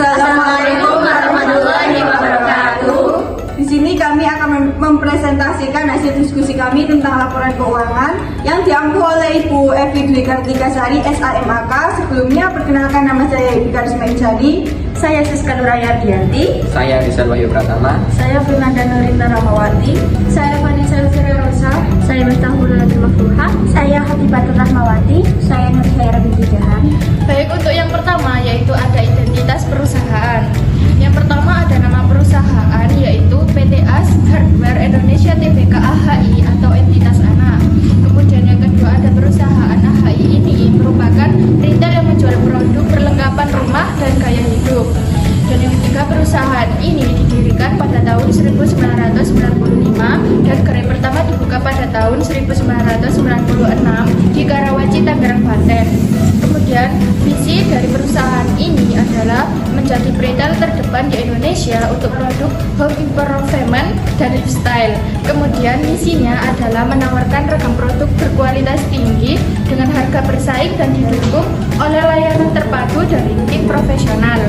Assalamualaikum warahmatullahi wabarakatuh. Di sini kami akan mempresentasikan hasil diskusi kami tentang laporan keuangan yang diampu oleh Ibu Evi Dwi Kartikasari, SAMAK. Sebelumnya perkenalkan, nama saya Ibu Karisma Injadi. Saya Siska Nuraya Dianti. Saya Rizal Wahyu Pratama. Saya Fernanda Nurinta Rahmawati. Saya Vanessa Lucera Rosa. Saya Miftahul Makruha. Saya Hatibatul Rahmawati. Saya Nur Khaira binti Jahan. Baik, untuk yang pertama yaitu ada identitas perusahaan. Yang pertama ada nama perusahaan yaitu PT AS Hardware Indonesia Tbk AHI atau entitas anak. Kemudian yang kedua ada perusahaan AHI ini merupakan retail yang menjual produk perlengkapan rumah dan gaya hidup. Dan yang ketiga, perusahaan ini didirikan pada tahun 1995 dan gerai pertama dibuka pada tahun 1996 di Karawaci, Tangerang, Banten. Kemudian visi dari perusahaan ini adalah menjadi retail terdepan di Indonesia untuk produk home improvement dan lifestyle. Kemudian misinya adalah menawarkan ragam produk berkualitas tinggi dengan harga bersaing dan didukung oleh layanan terpadu dari tim profesional.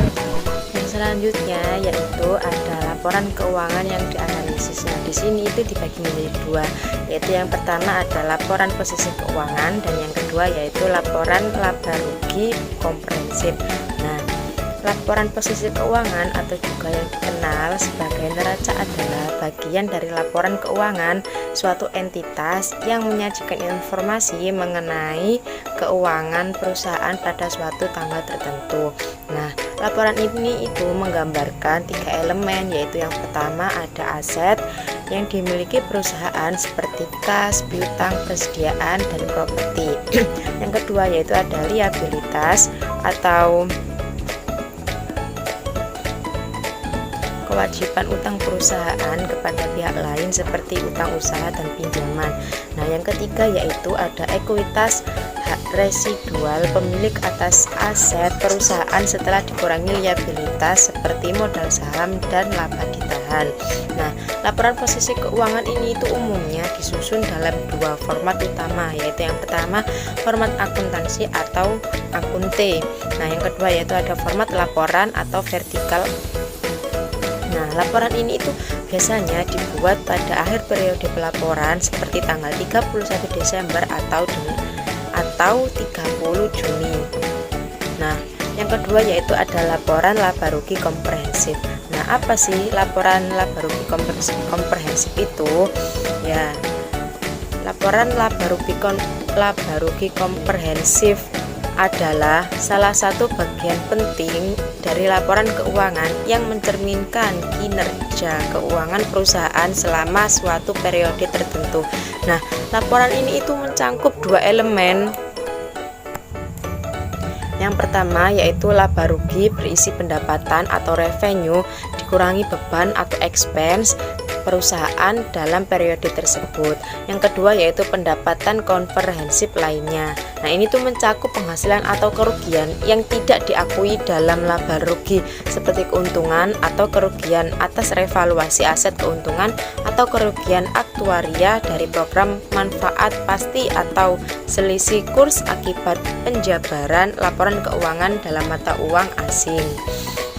Selanjutnya yaitu ada laporan keuangan yang dianalisis. Nah, di sini itu dibagi menjadi dua, yaitu yang pertama ada laporan posisi keuangan dan yang kedua yaitu laporan laba rugi komprehensif. Nah, laporan posisi keuangan atau juga yang dikenal sebagai neraca adalah bagian dari laporan keuangan suatu entitas yang menyajikan informasi mengenai keuangan perusahaan pada suatu tanggal tertentu. Nah, laporan ini itu menggambarkan tiga elemen, yaitu yang pertama ada aset yang dimiliki perusahaan seperti kas, piutang, persediaan, dan properti. Yang kedua yaitu ada liabilitas atau kewajiban utang perusahaan kepada pihak lain seperti utang usaha dan pinjaman. Nah, yang ketiga yaitu ada ekuitas hak residual pemilik atas aset perusahaan setelah dikurangi liabilitas seperti modal saham dan laba ditahan. Nah, laporan posisi keuangan ini itu umumnya disusun dalam dua format utama, yaitu yang pertama format akuntansi atau akun T. Nah, yang kedua yaitu ada format laporan atau vertikal. Nah, laporan ini itu biasanya dibuat pada akhir periode pelaporan seperti tanggal 31 Desember atau 30 Juni. Nah, yang kedua yaitu ada laporan laba rugi komprehensif. Nah, apa sih laporan laba rugi komprehensif itu? Ya, laporan laba rugi komprehensif adalah salah satu bagian penting dari laporan keuangan yang mencerminkan kinerja keuangan perusahaan selama suatu periode tertentu. Nah, laporan ini itu mencangkup dua elemen. Yang pertama yaitu laba rugi berisi pendapatan atau revenue dikurangi beban atau expense perusahaan dalam periode tersebut. Yang kedua yaitu pendapatan komprehensif lainnya. Nah, ini tuh mencakup penghasilan atau kerugian yang tidak diakui dalam laba rugi seperti keuntungan atau kerugian atas revaluasi aset keuntungan atau kerugian aktuaria dari program manfaat pasti atau selisih kurs akibat penjabaran laporan keuangan dalam mata uang asing.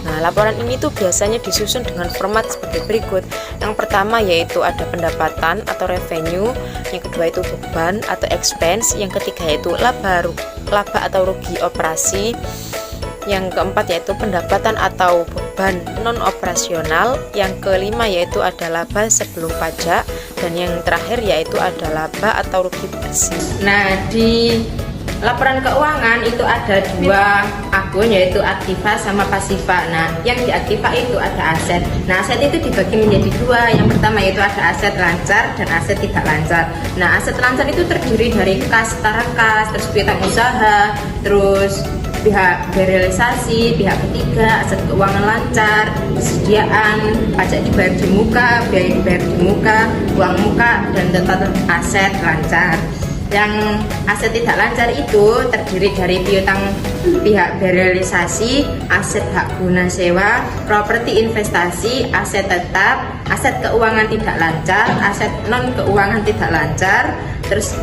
Nah, laporan ini tuh biasanya disusun dengan format sebagai berikut. Yang pertama yaitu ada pendapatan atau revenue, yang kedua itu beban atau expense, yang ketiga yaitu laba atau rugi operasi, yang keempat yaitu pendapatan atau beban non operasional, yang kelima yaitu ada laba sebelum pajak, dan yang terakhir yaitu ada laba atau rugi bersih. Nah, di laporan keuangan itu ada dua akun, yaitu aktiva sama pasiva. Nah, yang di aktiva itu ada aset. Nah, aset itu dibagi menjadi dua. Yang pertama yaitu ada aset lancar dan aset tidak lancar. Nah, aset lancar itu terdiri dari kas, setara kas, terus piutang usaha, terus pihak berealisasi, pihak ketiga, aset keuangan lancar, persediaan, pajak dibayar di muka, biaya dibayar di muka, uang muka, dan total aset lancar. Yang aset tidak lancar itu terdiri dari piutang pihak berealisasi, aset hak guna sewa, properti investasi, aset tetap, aset keuangan tidak lancar, aset non keuangan tidak lancar, terus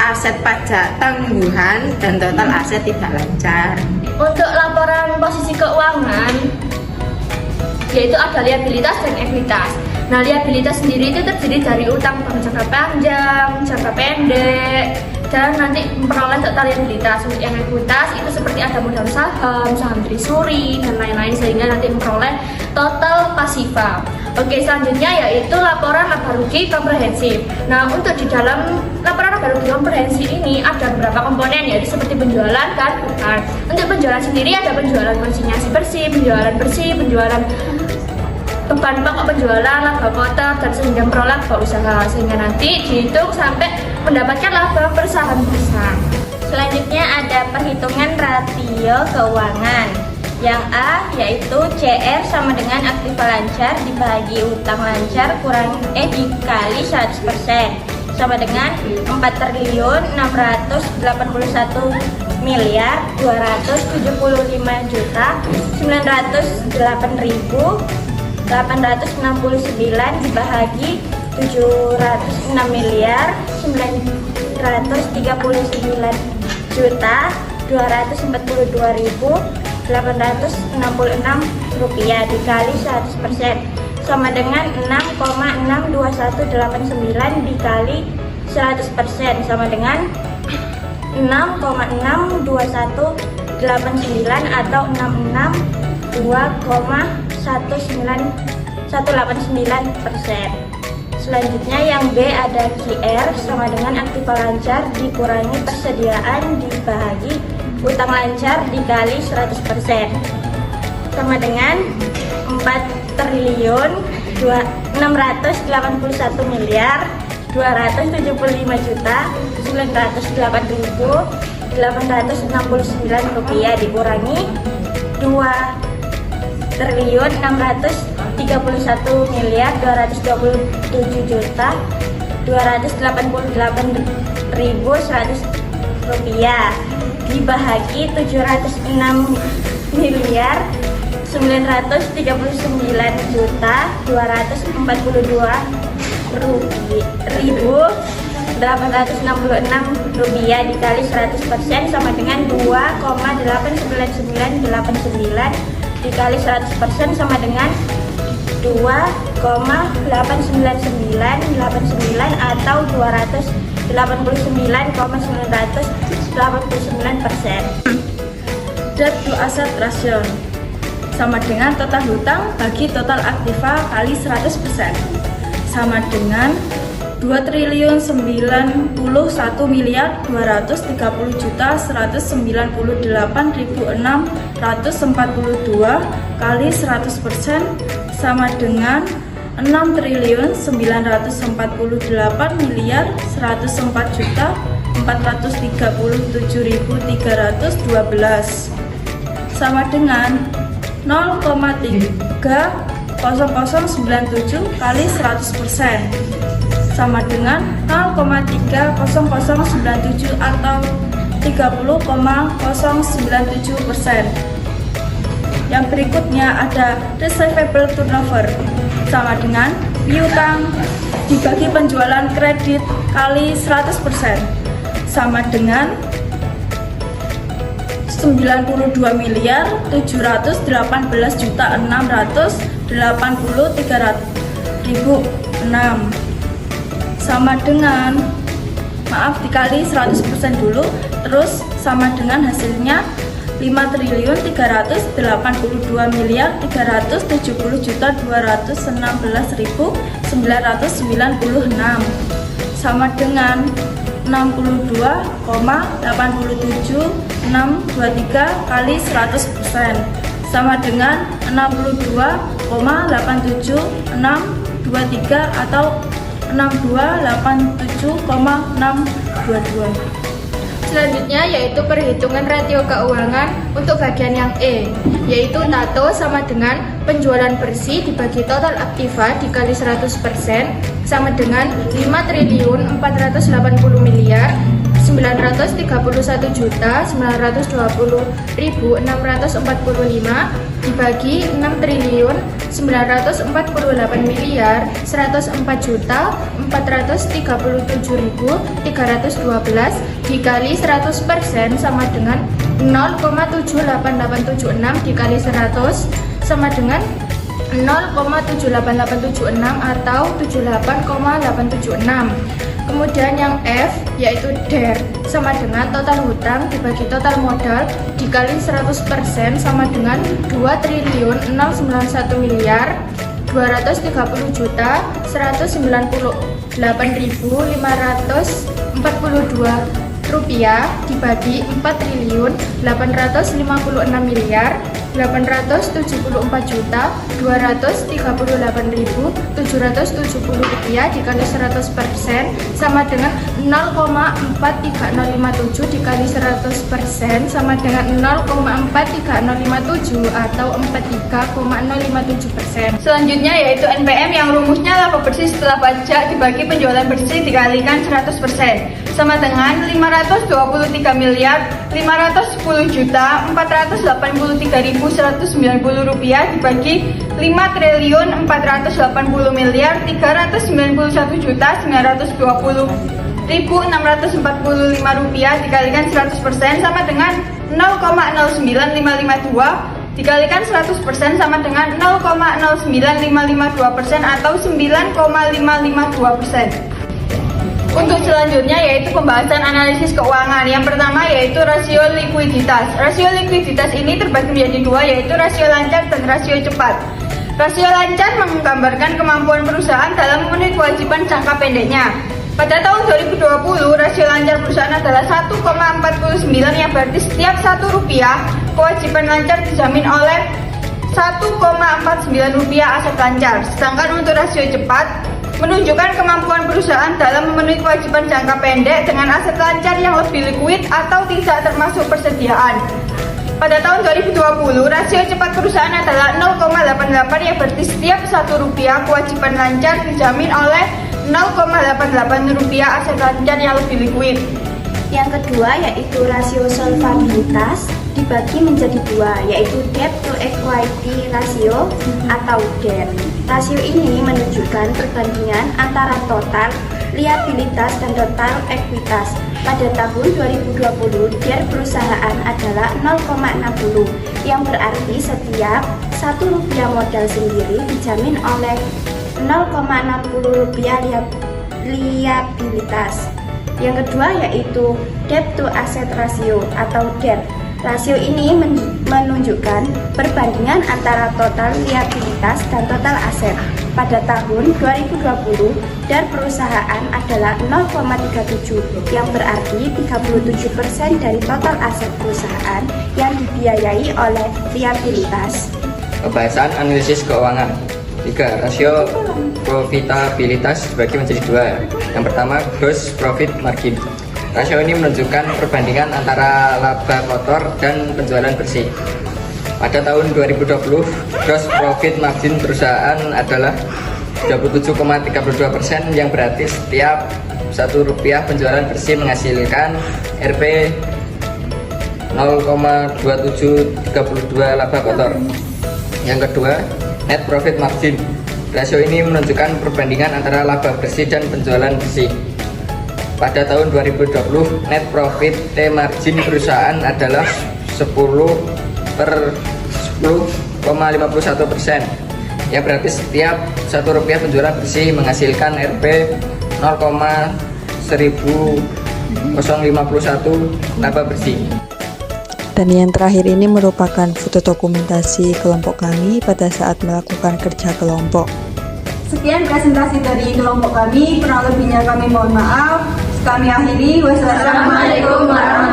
aset pajak tangguhan, dan total aset tidak lancar. Untuk laporan posisi keuangan yaitu ada liabilitas dan ekuitas. Nah, liabilitas sendiri itu terdiri dari utang bank jangka panjang, jangka pendek, dan nanti memperoleh total liabilitas. Untuk yang ekuitas itu seperti ada modal saham, saham treasury, dan lain-lain, sehingga nanti memperoleh total pasifa. Oke, selanjutnya yaitu laporan laba rugi komprehensif. Nah, untuk di dalam laporan laba rugi komprehensif ini ada beberapa komponen, yaitu seperti penjualan dan utang. Untuk penjualan sendiri ada penjualan konsinyasi bersih, penjualan beban pokok penjualan, laba kotor, dan sehingga memperoleh laba usaha, sehingga nanti dihitung sampai mendapatkan laba per saham besar. Selanjutnya ada perhitungan rasio keuangan. Yang A yaitu CR sama dengan aktiva lancar dibagi utang lancar dikali 100% sama dengan 4.681.275.801 dibagi 769.242.866 rupiah dikali 100% sama dengan 6,62189 dikali 100% sama dengan 6,62189 atau 662,189%. Selanjutnya yang B ada QR sama dengan aktiva lancar dikurangi persediaan dibagi utang lancar dikali 100% sama dengan 4.265.908.869 rupiah dikurangi 2.361.287.288.100 rupiah dibagi 706.942.866 rupiah dikali 100% sama dengan 2,89989 dikali 100% sama dengan 2,89989 atau 289,989%. Debt to asset ratio sama dengan total hutang bagi total aktiva kali 100% sama dengan 2.930.198.642 kali 100% sama dengan 6.904.104.437.312 sama dengan 0,30097 kali 100% sama dengan 0,30097 atau 30,097%. Yang berikutnya ada receivable turnover sama dengan piutang dibagi penjualan kredit kali 100% sama dengan 92.718.683.006 sama dengan dikali 100% dulu, terus sama dengan hasilnya 5.370.216.996 sama dengan 62,87623 kali 100% sama dengan 62,87623 atau 6287,622. Selanjutnya yaitu perhitungan rasio keuangan untuk bagian yang E, yaitu tato sama dengan penjualan bersih dibagi total aktiva dikali 100% sama dengan 5.431.920.645 dibagi 6.904.137.312 dikali 100% sama dengan 0,78876 dikali 100 sama dengan 0,78876 atau 78,876. Kemudian yang F yaitu DER sama dengan total hutang dibagi total modal dikali 100% sama dengan 2.091.238.542 rupiah dibagi 4.834.238.770 rupiah dikali 100% sama dengan 0,43057 dikali 100% sama dengan 0,43057 atau 43,057%. Selanjutnya yaitu NPM yang rumusnya laba bersih setelah pajak dibagi penjualan bersih dikalikan 100% sama dengan 520,483.190 rupiah dibagi 5.491.920.645 rupiah dikalikan 100% sama dengan 0,09552 dikalikan 100% sama dengan 0,09552% atau 9,552%. Untuk selanjutnya yaitu pembahasan analisis keuangan. Yang pertama yaitu rasio likuiditas. Rasio likuiditas ini terbagi menjadi dua, yaitu rasio lancar dan rasio cepat. Rasio lancar menggambarkan kemampuan perusahaan dalam memenuhi kewajiban jangka pendeknya. Pada tahun 2020, rasio lancar perusahaan adalah 1,49, yang berarti setiap 1 rupiah kewajiban lancar dijamin oleh 1,49 rupiah aset lancar. Sedangkan untuk rasio cepat menunjukkan kemampuan perusahaan dalam memenuhi kewajiban jangka pendek dengan aset lancar yang lebih likuid atau tidak termasuk persediaan. Pada tahun 2020, rasio cepat perusahaan adalah 0,88, yang berarti setiap 1 rupiah kewajiban lancar dijamin oleh 0,88 rupiah aset lancar yang lebih likuid. Yang kedua yaitu rasio solvabilitas dibagi menjadi dua, yaitu debt to equity ratio atau DER. Rasio ini menunjukkan perbandingan antara total liabilitas dan total ekuitas. Pada tahun 2020, DER perusahaan adalah 0,60, yang berarti setiap 1 rupiah modal sendiri dijamin oleh 0,60 rupiah liabilitas. Yang kedua yaitu debt to asset ratio atau DER. Rasio ini menunjukkan perbandingan antara total liabilitas dan total aset. Pada tahun 2020, DER perusahaan adalah 0,37, yang berarti 37% dari total aset perusahaan yang dibiayai oleh liabilitas. Pembahasan analisis keuangan. 3. Rasio profitabilitas dibagi menjadi dua. Yang pertama, gross profit margin. Rasio ini menunjukkan perbandingan antara laba kotor dan penjualan bersih. Pada tahun 2020, gross profit margin perusahaan adalah 27,32%, yang berarti setiap 1 rupiah penjualan bersih menghasilkan Rp 0,2732 laba kotor. Yang kedua, net profit margin. Rasio ini menunjukkan perbandingan antara laba bersih dan penjualan bersih. Pada tahun 2020, net profit margin perusahaan adalah 10,51%, yang berarti setiap 1 rupiah penjualan bersih menghasilkan Rp 0,1051 laba bersih. Dan yang terakhir ini merupakan foto dokumentasi kelompok kami pada saat melakukan kerja kelompok. Sekian presentasi dari kelompok kami, kurang lebihnya kami mohon maaf. Kami akhiri. Wassalamualaikum warahmatullahi wabarakatuh.